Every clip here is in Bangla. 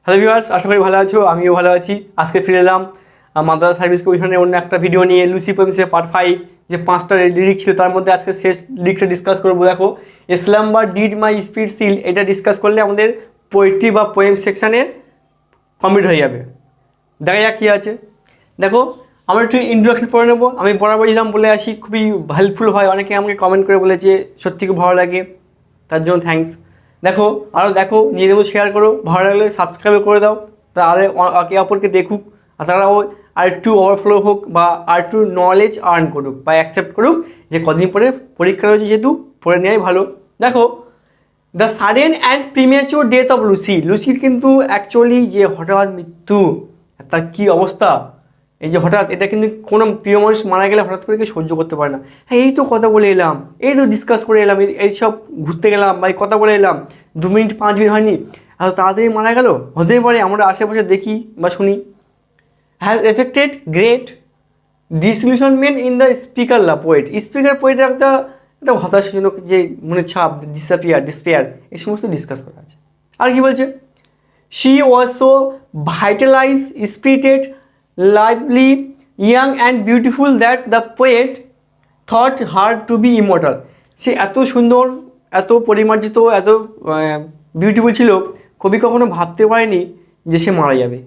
হ্যালো ভিউয়ার্স, আশা করি ভালো আছো। আমিও ভালো আছি। আজকে ফিরে এলাম মাদ্রাসা সার্ভিস কমিশনের অন্য একটা ভিডিও নিয়ে। লুসি পোয়েমসের পার্ট 5 যে 5টা লিরিক ছিল তার মধ্যে আজকে শেষ লিরিকটা ডিসকাস করবো। দেখো, ইসলাম বা ডিড মাই স্পিড সিল, এটা ডিসকাস করলে আমাদের পোয়েট্রি বা পোয়েম সেকশানে কমপ্লিট হয়ে যাবে। দেখা যাক কী আছে। দেখো, আমরা একটু ইন্ট্রোডাকশন পড়ে নেবো। আমি বরাবর যেরকম বলে আসি, খুবই হেল্পফুল হয়। অনেকে আমাকে কমেন্ট করে বলেছে সত্যি খুব ভালো লাগে, তার জন্য থ্যাঙ্কস। দেখো, আরও দেখো, নিজেদেরও শেয়ার করো, ভালো লাগলে সাবস্ক্রাইব করে দাও, তাহলে একে অপরকে দেখুক আর তারাও আর একটু ওভারফ্লো হোক বা আর একটু নলেজ আর্ন করুক বা অ্যাকসেপ্ট করুক যে কদিন পরে পরীক্ষা রয়েছে, যেহেতু পড়ে নেওয়াই ভালো। দেখো, the sudden and premature death of Lucy. লুসির কিন্তু অ্যাকচুয়ালি যে হঠাৎ মৃত্যু, তার কী অবস্থা, এই যে হঠাৎ, এটা কিন্তু কোনো প্রিয় মানুষ মারা গেলে হঠাৎ করে কেউ সহ্য করতে পারে না। হ্যাঁ, এই তো কথা বলে এলাম, এই তো ডিসকাস করে এলাম, এইসব ঘুরতে গেলাম বা এই কথা বলে এলাম, 2 মিনিট 5 মিনিট হয়নি, এত তাড়াতাড়ি মারা গেল। হতেই পারে, আমরা আশেপাশে দেখি বা শুনি। Has affected great disillusionment in the speaker poet. Speaker পোয়েটের একটা হতাশাজনক যে মনে ছাপ, ডিসপেয়ার, এই সমস্ত ডিসকাস করা আছে। আর কি বলছে, she was so vitalize, spirited, lively, young and beautiful that the poet thought her to be immortal. সে এত সুন্দর, এত পরিমার্জিত, এত বিউটিফুল ছিল, কবি কখনো ভাবতে পারেনি যে সে মারা যাবে।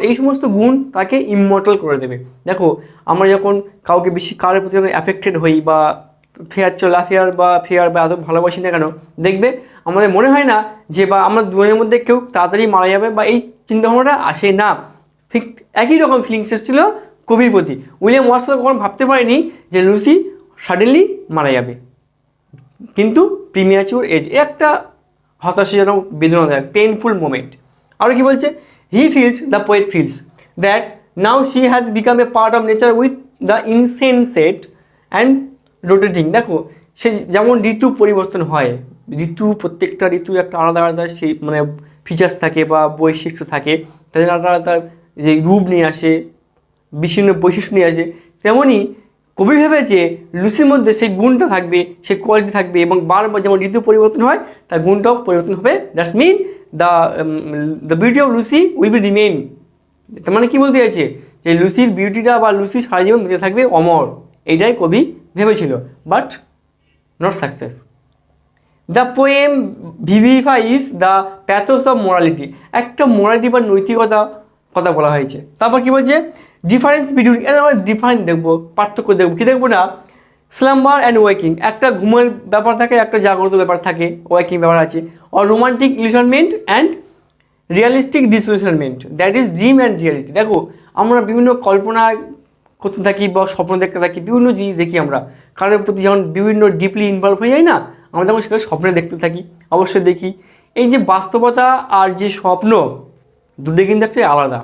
এই সমস্ত গুণ তাকে ইমমর্টাল করে দেবে। দেখো, আমরা যখন কাউকে বেশি কারোর প্রতি অ্যাফেক্টেড হই বা ফেয়ার বা এত ভালোবাসি না কেন, দেখবে আমাদের মনে হয় না যে বা আমরা দুজনের মধ্যে কেউ তাড়াতাড়ি মারা যাবে বা এই চিন্তাভাবনাটা আসে না। ঠিক একই রকম ফিলিংস এসেছিলো কবির প্রতি। উইলিয়াম ওয়ার্ডসওয়ার্থ কখনো ভাবতে পারেনি যে লুসি সাডেনলি মারা যাবে, কিন্তু প্রিম্যাচিওর এজ, একটা হতাশাজনক, বেদনাদায়ক, পেইনফুল মোমেন্ট। আর কি বলছে, the poet feels that now she has become a part of nature with the insensate and rotating. দেখো, সে যেমন ঋতু পরিবর্তন হয়, প্রত্যেকটা ঋতু একটা আলাদা আলাদা সেই মানে ফিচার্স থাকে বা বৈশিষ্ট্য থাকে, তাদের আলাদা আলাদা যে রূপ নিয়ে আসে, বিভিন্ন বৈশিষ্ট্য নিয়ে আসে, তেমনই কবি ভেবেছে লুসির মধ্যে সেই গুণটা থাকবে, সেই কোয়ালিটি থাকবে, এবং বারবার যেমন ঋতু পরিবর্তন হয় তার গুণটাও পরিবর্তন হবে। That's mean the beauty of Lucy will be remain. তার মানে কী বলতে চাইছে, যে লুসির বিউটিটা বা লুসি সারা জীবন বেঁচে থাকবে, অমর, এইটাই কবি ভেবেছিল, but not success. The poem vivifies the pathos of morality. একটা মোরালিটি বা নৈতিকতা কথা বলা হয়েছে। তারপর কী বলছে, ডিফারেন্স বিটুইন, আমরা ডিফারেন্স দেখবো, পার্থক্য দেখবো। কী দেখবো না, স্লাম্বার অ্যান্ড ওয়েকিং, একটা ঘুমের ব্যাপার থাকে, একটা জাগ্রত ব্যাপার থাকে, ওয়েকিং ব্যাপার আছে। Or romantic illusionment and realistic disillusionment, that is dream and reality. দেখো, আমরা বিভিন্ন কল্পনা করতে থাকি বা স্বপ্ন দেখতে থাকি, বিভিন্ন জিনিস দেখি আমরা, কারোর প্রতি যখন বিভিন্ন ডিপলি ইনভলভ হয়ে যায় না, আমরা তখন সেটা স্বপ্নে দেখতে থাকি, অবশ্যই দেখি। এই যে বাস্তবতা আর যে স্বপ্ন, দুটো কিন্তু একটা আলাদা।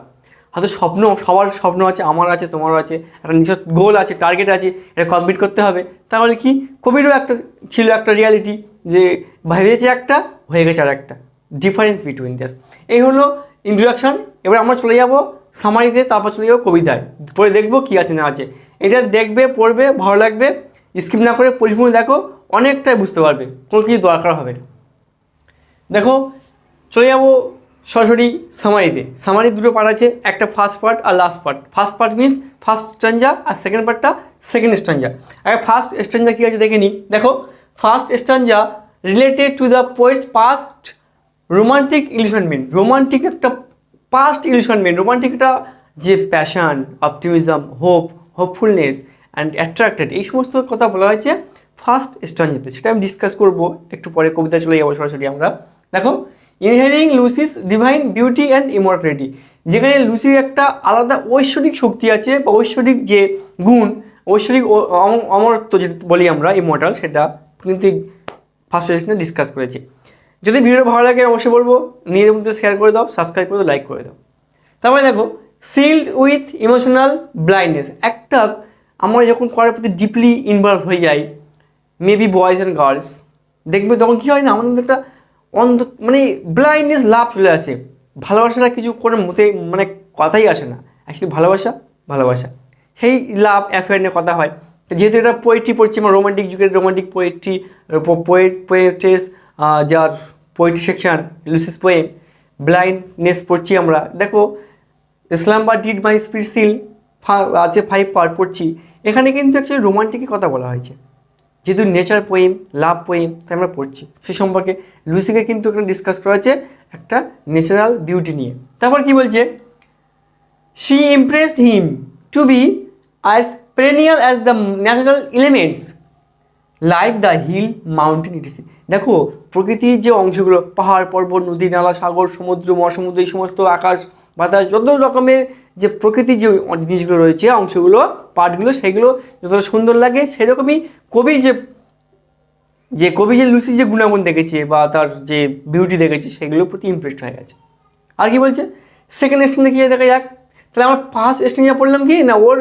হয়তো স্বপ্ন, সবার স্বপ্ন আছে, আমার আছে, তোমারও আছে, একটা নিজের গোল আছে, টার্গেট আছে, এটা কমপ্লিট করতে হবে। তাহলে কি, কবিরও একটা ছিল একটা রিয়ালিটি, যে ভেবেছে একটা, হয়ে গেছে আর একটা, ডিফারেন্স বিটুইন দিস। এই হলো ইন্ট্রোডাকশন। এবার আমরা চলে যাব সামারিতে, তারপর চলে যাবো কবিতায়, পরে দেখবো কী আছে না আছে। এটা দেখবে, পড়বে, ভালো লাগবে, স্কিপ না করে পরিপূর্ণ দেখো, অনেকটাই বুঝতে পারবে, কোনো কিছু দরকার হবে না। দেখো, চলে যাবো সরাসরি সামারিতে। সামারি দুটো পার্ট আছে, একটা ফার্স্ট পার্ট আর last part. First part means first stanza, আর সেকেন্ড পার্টটা সেকেন্ড স্ট্যাঞ্জা। আর ফার্স্ট স্ট্যাঞ্জা কী আছে দেখে নিই। দেখো, first stanza related to the poet's past romantic illusionment. Romantic একটা পাস্ট ইলিউশনমেন্ট, রোমান্টিক একটা যে passion, optimism, hopefulness and attracted, এই সমস্ত কথা বলা হয়েছে ফার্স্ট স্ট্যাঞ্জাতে। সেটা আমি ডিসকাস করবো একটু পরে, কবিতা চলে যাবো সরাসরি আমরা। দেখো, ইনহেরিং লুসিস ডিভাইন বিউটি অ্যান্ড ইমর্টালিটি, যেখানে লুসির একটা আলাদা ঐশ্বরিক শক্তি আছে বা ঐশ্বরিক যে গুণ, ঐশ্বরিক অমরত্ব যেটা বলি আমরা, ইমর্টাল, সেটা কিন্তু ফার্স্ট সেশনে ডিসকাস করেছি। যদি ভিডিও ভালো লাগে অবশ্যই বলবো, নিজেদের মধ্যে শেয়ার করে দাও, সাবস্ক্রাইব করে দাও, লাইক করে দাও। তারপরে দেখো, সিল্ড উইথ ইমোশনাল ব্লাইন্ডনেস, একটা আমরা যখন করার প্রতি ডিপলি ইনভলভ হয়ে যাই, মেবি বয়েজ অ্যান্ড গার্লস, দেখবে তখন কী হয় না, আমাদের একটা মানে ব্লাইন্ডনেস, লাভ চলে আসে, ভালোবাসাটা কিছু করে মতে মানে কথাই আসে না। অ্যাকচুয়ালি ভালোবাসা সেই লাভ অ্যাফেয়ার নিয়ে কথা হয়। তো যেহেতু এটা পোয়েট্রি পড়ছি, আমার রোমান্টিক যুগের রোমান্টিক পোয়েট্রি, পোয়েটেস, যার পোয়েট্রি সেকশন, লুসিস পোয়েম, ব্লাইন্ডনেস পড়ছি আমরা। দেখো slumber did my spirit seal আছে 5 পার্ট পড়ছি। এখানে কিন্তু অ্যাকচুয়ালি রোমান্টিকের কথা বলা হয়েছে, যেহেতু নেচার পোয়েম, লাভ পোয়েম, তাই আমরা পড়ছি সে সম্পর্কে। লুসিকে কিন্তু এখানে ডিসকাস করা হয়েছে একটা ন্যাচারাল বিউটি নিয়ে। তারপর কি বলছে, she impressed him to be as perennial as the natural elements like the hill mountain etc. দেখো প্রকৃতির যে অংশগুলো, পাহাড় পর্বত, নদী নালা, সাগর, সমুদ্র, মহাসমুদ্র, এই সমস্ত আকাশ বাতাস, যত রকমের যে প্রকৃতির যে জিনিসগুলো রয়েছে, অংশগুলো, পার্টগুলো, সেগুলো যতটা সুন্দর লাগে, সেরকমই কবি যে লুসি যে গুণাগুণ দেখেছে বা তার যে বিউটি দেখেছে, সেগুলোর প্রতি ইমপ্রেসড হয়ে গেছে। আর কি বলছে, সেকেন্ড স্টেশনে গিয়ে দেখা যাক। তাহলে আমরা ফার্স্ট স্টেশনে পড়লাম কি না, ওর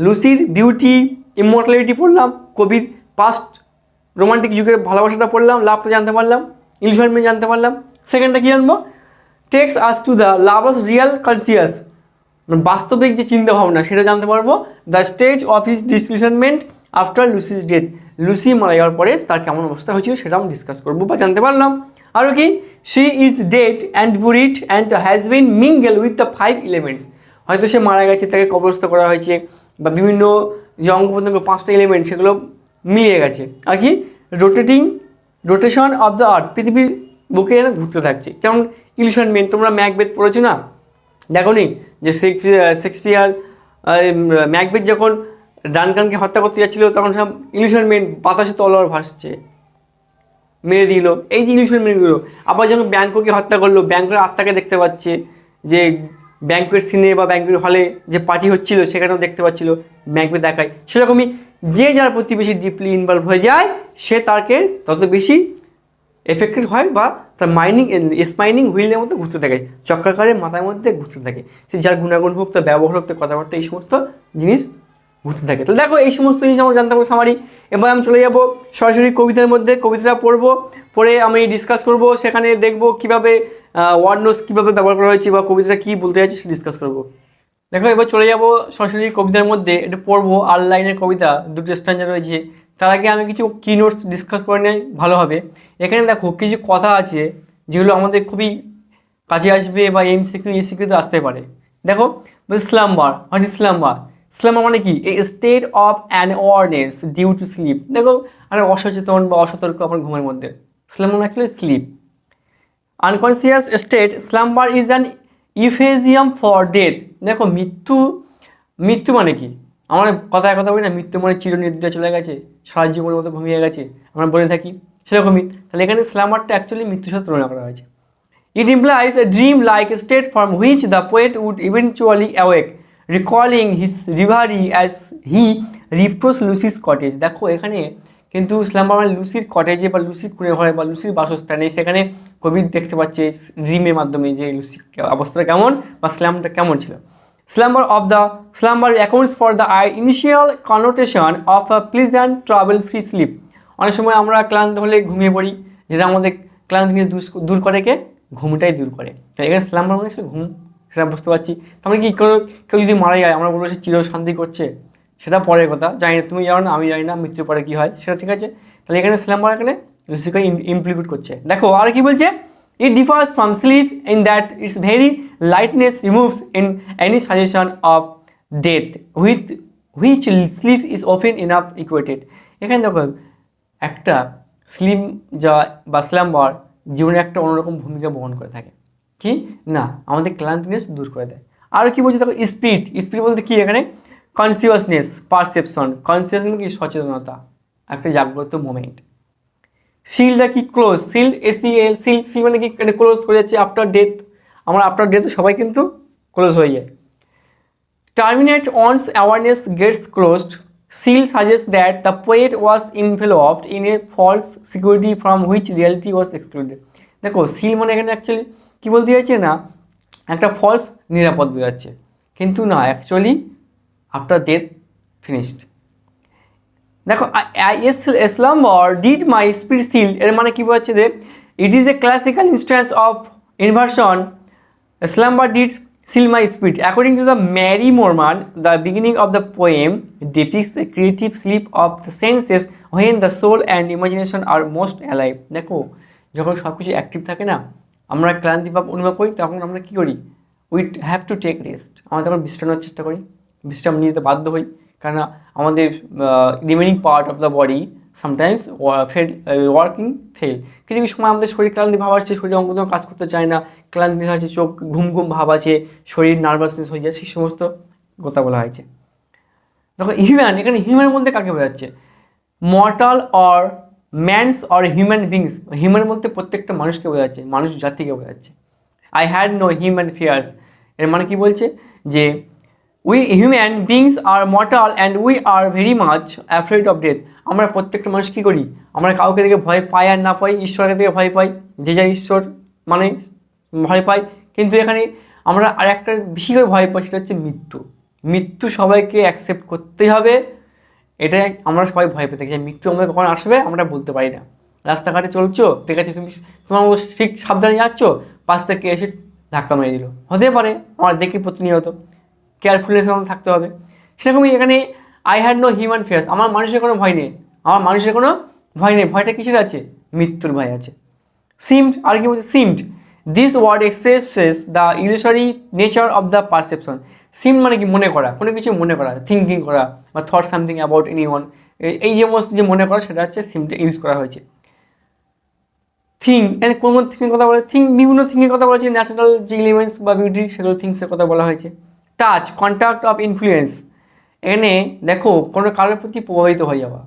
লুসির বিউটি, ইমমর্টালিটি পড়লাম, কবির পাস্ট রোমান্টিক যুগের ভালোবাসাটা পড়লাম, লাভটা জানতে পারলাম, ইলিউশনমেন্ট জানতে পারলাম। সেকেন্ডটা কী জানবো, takes us to the lover's real conscious, বাস্তবিক যে চিন্তা ভাবনা সেটা জানতে পারবো। The stage of his disillusionment after Lucy's death, Lucy মারা যাওয়ার পরে তার কেমন অবস্থা হয়েছিল সেটা আমি ডিসকাস করবো বা জানতে পারলাম। আরও কি, she is dead and বুরিড and has been mingle with the 5 elements, হয়তো সে মারা গেছে, তাকে কবরস্থ করা হয়েছে, বা বিভিন্ন যে অঙ্গ প্রত্যঙ্গ 5টা এলিমেন্ট সেগুলো মিলিয়ে গেছে। আর কি, রোটেশন অফ দ্য আর্থ, পৃথিবীর বুকে যেন ঘুরতে থাকছে। যেমন ইলিউশনমেন্ট, তোমরা ম্যাকবেথ পড়েছো না, দেখো নি যে শেক্সপিয়ার ম্যাকবেথ যখন ডানকানকে হত্যা করতে যাচ্ছিলো, তখন সব ইলিউশনমেন্ট, বাতাসে তলোয়ার ভাসছে, মেরে দিল, এই যে ইলিউশনমেন্টগুলো। আবার যখন ব্যাংককে হত্যা করলো, ব্যাংকের আত্মাকে দেখতে পাচ্ছে, যে ব্যাংকের সিনে বা ব্যাংকের হলে যে পার্টি হচ্ছিল সেখানেও দেখতে পাচ্ছিল, ব্যাংকে দেখায়। সেরকমই যে যার প্রতি বেশি ডিপলি ইনভলভ হয়ে যায়, সে তাকে তত বেশি এফেক্টেড হয়, বা তার স্পাইনিং হুইলের মধ্যে ঘুরতে থাকে, চক্রাকারে মাথার মধ্যে ঘুরতে থাকে। সে যার গুণাগুণ হোক, তার ব্যবহার হোক, তার কথাবার্তা, এই সমস্ত জিনিস ঘুরতে থাকে। তো দেখো এই সমস্ত জিনিস আমরা জানতে পারবো সামারি। এবার আমি চলে যাব সরাসরি কবিতার মধ্যে, কবিতাটা পড়বো, পড়ে আমি ডিসকাস করব, সেখানে দেখব কীভাবে ওয়ার্ড নোটস কীভাবে ব্যবহার করা হয়েছে বা কবিতাটা কী বলতে চাইছে সেটা ডিসকাস করবো। দেখো এবার চলে যাব সরাসরি কবিতার মধ্যে, এটা পড়বো। 8 লাইনের কবিতা, 2টো স্ট্যান্জা রয়েছে। তার আগে আমি কিছু কি নোটস ডিসকাস করে নেই, ভালো হবে। এখানে দেখো কিছু কথা আছে যেগুলো আমাদের খুবই কাজে আসবে, বা এমসিকিউতে আসতে পারে। দেখো, slumber, what is slumber? Slumber মানে কি, a state of unawareness due to sleep. দেখো, আর অসচেতন বা অসতর্ক আপনার ঘুমের মধ্যে, slumber actually sleep. Unconscious state, slumber is an euphemism for death. দেখো মৃত্যু মানে কি, আমরা কথায় কথা বলি না, মৃত্যু মানে চিরনিদ্রা চলে গেছে, সারা জীবনের মতো ঘুমিয়ে গেছে, আমরা বলে থাকি, সেরকমই। তাহলে এখানে স্লামারটা অ্যাকচুয়ালি মৃত্যুর সাথে তুলনা করা হয়েছে। It implies a dream like state from which the poet would eventually awake recalling his reverie as he reproach Lucy's cottage. দেখো এখানে কিন্তু স্লাম্বার মানে লুসির কটেজে বা লুসির কুড়ে ঘরে বা লুসির বাসস্থানে, সেখানে কবি দেখতে পাচ্ছে ড্রিমের মাধ্যমে যে লুসির অবস্থাটা কেমন বা স্ল্যামটা কেমন ছিল। Slumber accounts for the initial connotation of a pleasant trouble-free sleep. অনেক সময় আমরা ক্লান্ত হলে ঘুমিয়ে পড়ি, যেটা আমাদের ক্লান্তি নিয়ে দূর করে, কে ঘুমটাই দূর করে। তাই এখানে স্লাম্বার মানে ঘুম, সেটা বুঝতে পারছি। তাহলে কি কেউ যদি মারা যায়, আমরা বলবো সে চির শান্তি করছে, সেটা পরের কথা, জানি না, তুমি জানো না, আমি জানি না মৃত্যুর পরে কী হয়, সেটা ঠিক আছে। তাহলে এখানে স্লাম্বার এখানে লুসিকে ইমপ্লিকেট করছে। দেখো আর কি বলছে, it differs from sleep in that its very lightness removes in any suggestion of death with which sleep is often enough equated. এখানে দেখো একটা স্লিপ যা বা স্লাম্বার জীবনে একটা অন্যরকম ভূমিকা বহন করে থাকে, কি না আমাদের ক্লান্তিনেস দূর করে দেয়। আর কি বলছে দেখো, স্পিরিট বলতে কি, এখানে কনসিয়াসনেস, পারসেপশন, কনসিয়াস মানে কি সচেতনতা, একটা জাগ্রত মোমেন্ট। সিলটা কি, ক্লোজ, সিল মানে কি, ক্লোজ হয়ে যাচ্ছে আফটার ডেথ, আমরা আফটার ডেথ সবাই কিন্তু ক্লোজ হয়ে যায়। Terminate ones awareness gets closed, seal suggest that the poet was involved in a false security from which reality was excluded. দেখো সিল মানে এখানে অ্যাকচুয়ালি কী বলতে চাইছে না, একটা ফলস নিরাপদ বোঝাচ্ছে, কিন্তু না, অ্যাকচুয়ালি আফটার ডেথ ফিনিশড। দেখো slumber did my spirit seal, এর মানে কী বোঝাচ্ছে যে it is a classical instance of inversion, slumber did seal my spirit. According to the Mary Moorman, the beginning of the poem depicts a creative sleep of the senses when the soul and imagination are most alive. দেখো যখন সব কিছু অ্যাক্টিভ থাকে না, আমরা ক্লান্তি ভাব অনুভব করি, তখন আমরা কী করি? We have to take rest. আমরা তখন বিশ্রাম নেওয়ার চেষ্টা করি, বিশ্রাম নিতে বাধ্য হই, কারণ আমাদের remaining part of the body sometimes working fail. কিছু কিছু সময় আমাদের শরীর ক্লান্তি ভাব আসছে, শরীর অঙ্গ কাজ করতে চায় না, ক্লান্তি আছে, চোখ ঘুম ঘুম ভাব আছে, শরীর নার্ভাসনেস হয়ে যায়, সেই সমস্ত কথা বলা হয়েছে। দেখো হিউম্যান, এখানে হিউম্যানের মধ্যে কাকে বোঝাচ্ছে? Mortal or mans or human beings. Human বলতে প্রত্যেকটা মানুষকে বোঝাচ্ছে, মানুষ জাতিকে বোঝাচ্ছে। I had no human fears, এর মানে কি বলছে? যে we human beings are mortal and we are very much afraid of death. আমরা প্রত্যেকটা মানুষ কী করি? আমরা কাউকে দেখে ভয় পাই আর না পাই, ঈশ্বরকে দেখে ভয় পাই, যে যার ঈশ্বর মানে ভয় পাই। কিন্তু এখানে আমরা আর একটা বেশি করে ভয় পাই, সেটা হচ্ছে মৃত্যু। মৃত্যু সবাইকে অ্যাকসেপ্ট করতেই হবে, এটাই আমরা সবাই ভয় পেয়ে থাকি, যে মৃত্যু আমাদের কখন আসবে আমরা বলতে পারি না। রাস্তাঘাটে চলছো, ঠিক আছে, তুমি তোমার ঠিক সাবধানে যাচ্ছ, পাশ থেকে এসে ধাক্কা মেরে দিল, হতে পারে, আমার দেখি প্রতিনিয়ত, কেয়ারফুলনেস আমাদের থাকতে হবে। সেরকমই এখানে I had no human fears, আমার মানুষের কোনো ভয় নেই, আমার মানুষের কোনো ভয় নেই। ভয়টা কিসের আছে? মৃত্যুর ভয় আছে। সিমড, আর কি বলছে? Seemed, this word expresses the illusionary nature of the perception. Seem মানে কি? মনে করা, কোনো কিছু মনে করা, থিঙ্কিং করা, বা thought something about any one, এই যে সমস্ত যে মনে করা, সেটা হচ্ছে সিমটা ইউজ করা হয়েছে। থিং, এখানে কোন থিংয়ের কথা বলা? থিং, বিভিন্ন থিংয়ের কথা বলা হয়েছে, ন্যাচারাল যে এলিমেন্টস বা বিউটি, সেগুলো থিংসের কথা বলা হয়েছে। টাচ, কন্ট্যাক্ট অফ ইনফ্লুয়েন্স, এখানে দেখো কোনো কারোর প্রতি প্রভাবিত হয়ে যাওয়া,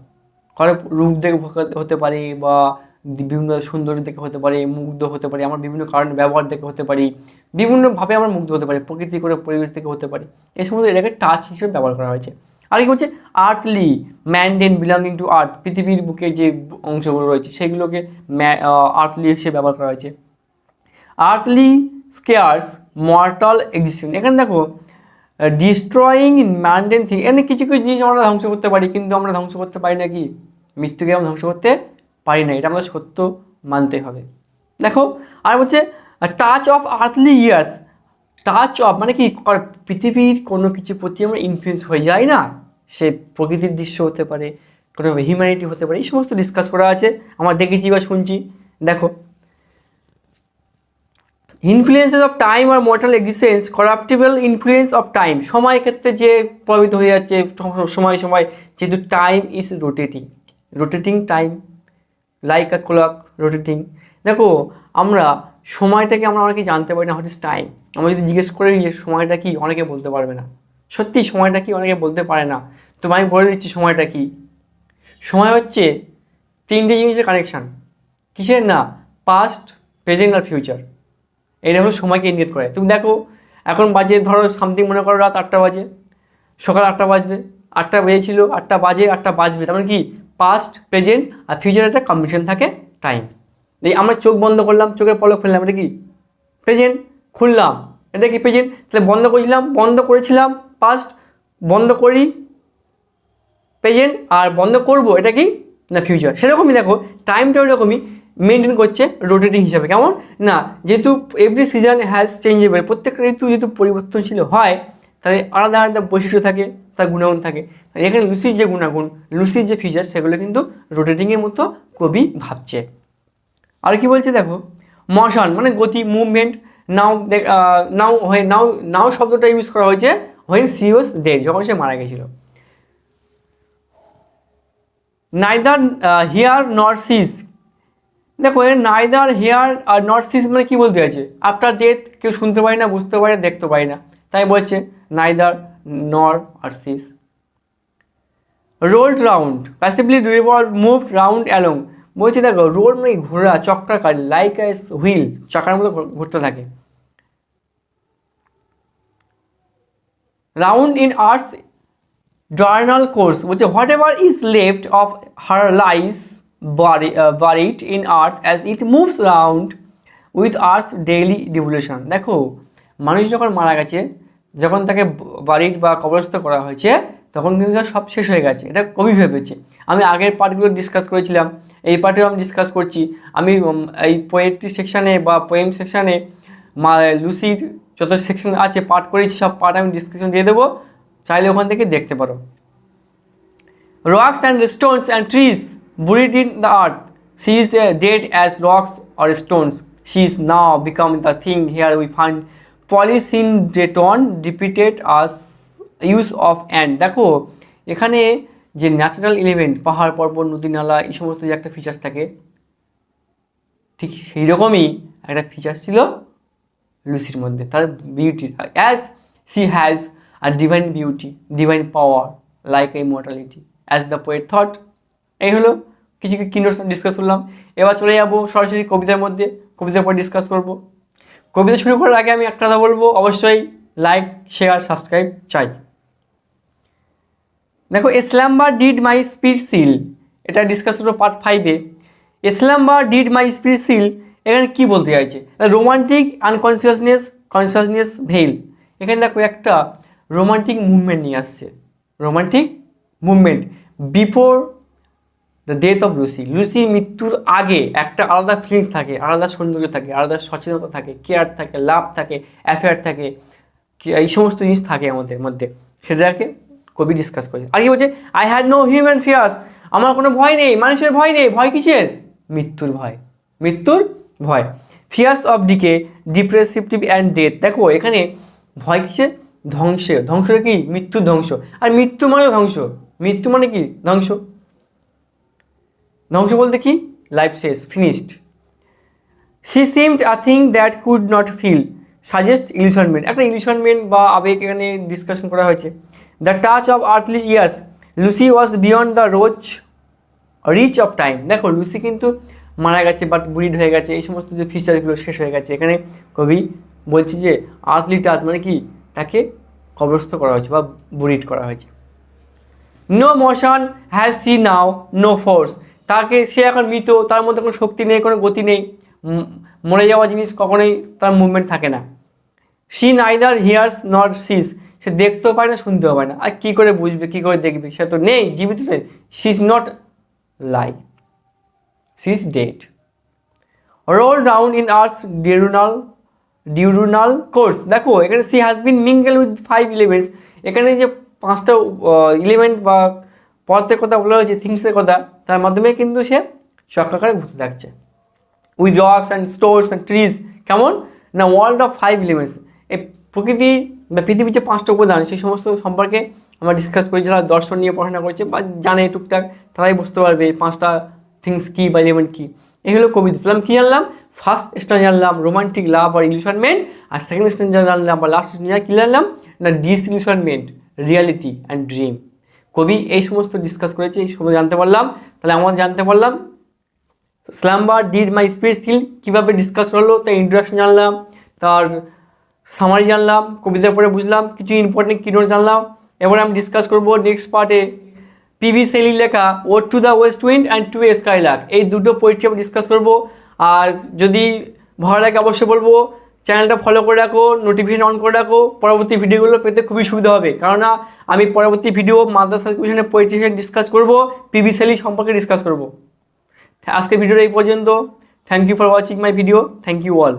কারোর রূপ দেখে হতে পারে, বা বিভিন্ন সৌন্দর্য দেখে হতে পারে, মুগ্ধ হতে পারে, আমার বিভিন্ন কারণে ব্যবহার দেখে হতে পারি, বিভিন্নভাবে আমরা মুগ্ধ হতে পারি, প্রকৃতি করে পরিবেশ থেকে হতে পারি, এই সমস্ত এটাকে টাচ হিসেবে ব্যবহার করা হয়েছে। আর কি হচ্ছে? আর্থলি, ম্যান্ডেন বিলঙ্গিং টু আর্থ, পৃথিবীর বুকে যে অংশগুলো রয়েছে সেগুলোকে আর্থলি হিসেবে ব্যবহার করা হয়েছে। আর্থলি স্কেয়ার্স মর্টাল এক্সিস্টেন্স, এখানে দেখো ডিস্ট্রয়িং ম্যান্ডেন থিং, এখানে কিছু কিছু জিনিস আমরা ধ্বংস করতে পারি, কিন্তু আমরা ধ্বংস করতে পারি না কি? মৃত্যুকে আমরা ধ্বংস করতে পারি না, এটা আমাদের সত্য মানতে হবে। দেখো আর হচ্ছে touch of earthly years, touch of মানে কি? পৃথিবীর কোনো কিছু প্রতি আমরা ইনফ্লুয়েন্স হয়ে যায় না, সে প্রকৃতির দৃশ্য হতে পারে, কোনো হিউম্যানিটি হতে পারে, এই সমস্ত ডিসকাস করা আছে, আমরা দেখেছি বা শুনছি। দেখো ইনফ্লুয়েন্সেস অফ টাইম আর mortal existence, corruptible influence of time, সময় ক্ষেত্রে যে প্রভাবিত হয়ে যাচ্ছে, সময় যেহেতু time is rotating time like a clock rotating. দেখো আমরা সময়টাকে আমরা অনেকে জানতে পারি না, হোয়াট ইজ টাইম। আমরা যদি জিজ্ঞেস করি যে সময়টা কি, অনেকে বলতে পারবে না। সত্যি সময়টা কি অনেকে বলতে পারে না। তো আমি বলে দিচ্ছি সময়টা কি। সময় হচ্ছে তিনটে জিনিসের কানেকশান, কিসের? না, পাস্ট, প্রেজেন্ট আর ফিউচার। এটা হলো সময়কে ইন্ডিকেট করে। তুমি দেখো এখন বাজে ধরো সামথিং, মনে করো রাত 8টা বাজে, সকাল 8টা বাজবে, 8টা বেজেছিল, 8টা বাজে, 8টা বাজবে, তার মানে কি? পাস্ট, প্রেজেন্ট আর ফিউচার একটা কম্বিনেশন থাকে টাইম। এই আমরা চোখ বন্ধ করলাম, চোখের পলক ফেললাম, এটা কি? প্রেজেন্ট। খুললাম, এটা কি? প্রেজেন্ট। তাহলে বন্ধ করেছিলাম পাস্ট, বন্ধ করি প্রেজেন্ট, আর বন্ধ করব এটা কি? না, ফিউচার। সেরকমই দেখো টাইমটা ওইরকমই মেনটেন করছে রোটেটিং হিসাবে। কেমন? না, যেহেতু এভরি সিজন হ্যাজ চেঞ্জেবল, প্রত্যেকটা ঋতু যেহেতু পরিবর্তনশীল হয়, তাহলে আলাদা আলাদা বৈশিষ্ট্য থাকে, তার গুণাগুণ থাকে। এখানে লুসির যে গুণাগুণ, লুসির যে ফিচার, সেগুলো কিন্তু রোটেটিংয়ের মতো কবি ভাবছে। আর কি বলছে দেখো, মোশন মানে গতি, মুভমেন্ট। নাও শব্দটা ইউজ করা হয়েছে হোয়েন সি ওয়াজ ডেড, যখন সে মারা গেছিল। নাইদার হিয়ার নর সিজ, দেখো নাইদার হেয়ার আর নট সিজ মানে কী বলতে আছে? আফটার ডেথ কেউ শুনতে পারি না, বুঝতে পারি না, দেখতে পারি না, তাই বলছে নাইদার নর আর sees. Rolled round, passively revolve, moved round along, বলছে দেখো রোল মানে ঘোরা, চক্রাকার, লাইক এ হুইল, চাকার মতো ঘুরতে থাকে। Round in earth's diurnal course, বলছে whatever is left of her lies buried in earth as it moves around with earth's daily devolution। দেখো মানুষ যখন মারা গেছে, যখন তাকে বাড়িড বা কবরস্থ করা হয়েছে, তখন কিন্তু সব শেষ হয়ে গেছে, এটা কবি ভেবেছে। আমি আগের পার্টগুলো ডিসকাস করেছিলাম, এই পার্টেও আমি ডিসকাস করছি। আমি এই পোয়েট্রি সেকশানে বা পোয়েম সেকশানে লুসির যত সেকশন আছে পাঠ করেছি, সব পার্ট আমি ডিসক্রিপশন দিয়ে দেবো, চাইলে ওখান থেকে দেখতে পারো। Rocks and Stones and trees buried in the earth, she is dead as rocks or stones, she is now become the thing. Here we find polysyndeton repeated as use of and. দেখো এখানে যে ন্যাচারাল এলিমেন্ট পাহাড় পর্বত নদী নালা এই সমস্ত যে একটা ফিচার্স থাকে, ঠিক সেই রকমই একটা ফিচার্স ছিল লুসির মধ্যে, তার beauty. As she has a divine beauty, divine power, like a immortality, as the poet thought. এই হলো কিছু কিনোট ডিসকাস করলাম। এবার চলে যাবো সরাসরি কবিতার মধ্যে, কবিতার পর ডিসকাস করব। কবিতা শুরু করার আগে আমি একটা কথা বলবো, অবশ্যই লাইক শেয়ার সাবস্ক্রাইব চাই। দেখো, a slumber did my spirit seal, এটা ডিসকাস করবো পার্ট 5-এ। A slumber did my spirit seal, এখানে কী বলতে চাইছে? Romantic unconsciousness veil. এখানে দেখো একটা রোমান্টিক মুভমেন্ট নিয়ে আসছে, romantic movement before the death of Lucy. লুসির মৃত্যুর আগে একটা আলাদা ফিলিংস থাকে, আলাদা সৌন্দর্য থাকে, আলাদা সচেতনতা থাকে, কেয়ার থাকে, লাভ থাকে, অ্যাফেয়ার থাকে, এই সমস্ত জিনিস থাকে আমাদের মধ্যে, সেটাকে কবি ডিসকাস করেছে। আর কি বলছে? I had no human fears, আমার কোনো ভয় নেই, মানুষের ভয় নেই। ভয় কিসের? মৃত্যুর ভয়, মৃত্যুর ভয়। Fears of decay, depressive and death. দেখো এখানে ভয় কিসের? ধ্বংসের। ধ্বংসটা কি? মৃত্যুর ধ্বংস। আর মৃত্যু মানে ধ্বংস, মৃত্যু মানে কি? ধ্বংস। ধ্বংস বলতে কি? লাইফ শেষ, finished. She seemed a thing that could not feel, suggest illusionment. একটা ইলিউশনমেন্ট বা আবেগ এখানে ডিসকাশন করা হয়েছে। The touch of earthly years, Lucy was beyond the reach of time. দেখো লুসি কিন্তু মারা গেছে, বাট বুরিড হয়ে গেছে, এই সমস্ত যে ফিচারগুলো শেষ হয়ে গেছে। এখানে কবি বলছে যে আর্থলি টাচ মানে কি? তাকে কবরস্থ করা হয়েছে বা বুরিড করা হয়েছে। No motion has she now, no force. তাকে, সে এখন মৃত, তার মধ্যে কোনো শক্তি নেই, কোনো গতি নেই। মরে যাওয়া জিনিস কখনোই তার মুভমেন্ট থাকে না। She neither hears not sees, সে দেখতেও পায় না, শুনতেও পায় না। আর কী করে বুঝবে, কী করে দেখবে? সে তো নেই, জীবিত নেই। She is not lie, she is dead. Roll down in earth diurnal course. দেখো এখানে she has been mingle with 5 elements. এখানে যে 5টা এলিমেন্ট বা পদার্থের কথা বলা হয়েছে, থিংসের কথা, তার মাধ্যমে কিন্তু সে চক্রাকারে ঘুরতে থাকছে। With rocks and stores and trees. কেমন না? World of 5 elements. এই প্রকৃতি বা পৃথিবীর যে 5টা উপাদান, সেই সমস্ত সম্পর্কে আমরা ডিসকাস করি। যারা দর্শন নিয়ে পড়াশোনা করছে বা জানে টুকটাক, তারাই বুঝতে পারবে এই 5টা থিংস কী বা এলিমেন্ট কী। এই হলো কবিতা। তাহলে কী জানলাম? ফার্স্ট স্টেজ জানলাম রোমান্টিক লাভ আর ইলিউশনমেন্ট, আর সেকেন্ড স্টেজ জানলাম বা লাস্ট স্টেজ কী জানলাম? না ডিসইলিউশনমেন্ট, রিয়ালিটি অ্যান্ড ড্রিম। কবি এই সমস্ত ডিসকাস করেছে, এই সমস্ত জানতে পারলাম। তাহলে আমরা জানতে পারলাম স্ল্যাম্বার ডিড মাই স্পিরিট সিল কীভাবে ডিসকাস করলো, তার ইন্ট্রোডাকশন জানলাম, তার সামারি জানলাম, কবিতার পরে বুঝলাম, কিছু ইম্পর্টেন্ট কিনোট জানলাম। এবার আমি ডিসকাস করবো নেক্সট পার্টে পিবি শেলির লেখা ode to the west wind and to a skylark, এই দুটো পোয়েট্রি আমি ডিসকাস করবো। আর যদি ভালো লাগে অবশ্যই বলবো চ্যানেলটা ফলো করে রাখো, নোটিফিকেশন অন করে রাখো, পরবর্তী ভিডিওগুলো পেতে খুবই সুবিধা হবে। কেননা আমি পরবর্তী ভিডিও মাদ্রাসা সার্কুলেশনের পোয়েট্রি ডিসকাস করবো, পিবি শেলি সম্পর্কে ডিসকাস করবো। আজকের ভিডিওটা এই পর্যন্ত। Thank you for watching my video. Thank you all.